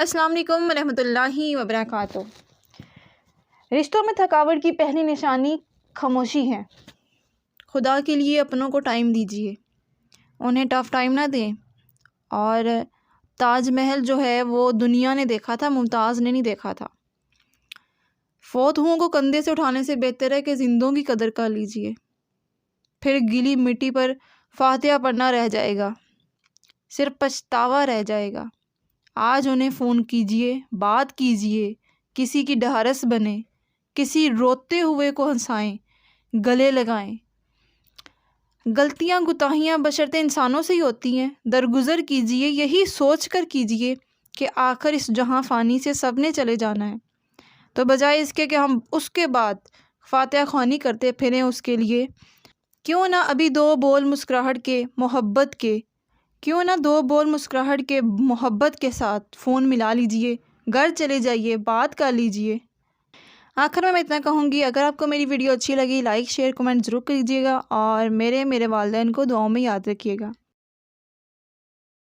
अस्सलाम वालेकुम रहमतुल्लाहि व बरकातुहू। रिश्तों में थकावट की पहली निशानी खामोशी है। खुदा के लिए अपनों को टाइम दीजिए, उन्हें टफ़ टाइम ना दें। और ताजमहल जो है वो दुनिया ने देखा था, मुमताज़ ने नहीं देखा था। फ़ौत हुओं को कंधे से उठाने से बेहतर है कि ज़िंदों की कदर कर लीजिए। फिर गीली मिट्टी पर फातिहा पढ़ना रह जाएगा, सिर्फ पछतावा रह जाएगा। आज उन्हें फ़ोन कीजिए, बात कीजिए, किसी की ढारस बने, किसी रोते हुए को हंसाएं, गले लगाएं। गलतियां गुताहियां बशर्ते इंसानों से ही होती हैं। दरगुजर कीजिए, यही सोच कर कीजिए कि आखिर इस जहां फ़ानी से सब ने चले जाना है। तो बजाय इसके कि हम उसके बाद फातिहा ख़्वानी करते फिरें उसके लिए, क्यों ना अभी दो बोल मुस्कुराहट के मोहब्बत के मोहब्बत के साथ फ़ोन मिला लीजिए, घर चले जाइए, बात कर लीजिए। आखिर में मैं इतना कहूँगी, अगर आपको मेरी वीडियो अच्छी लगी लाइक शेयर कमेंट ज़रूर कीजिएगा और मेरे वालिदैन को दुआओं में याद रखिएगा।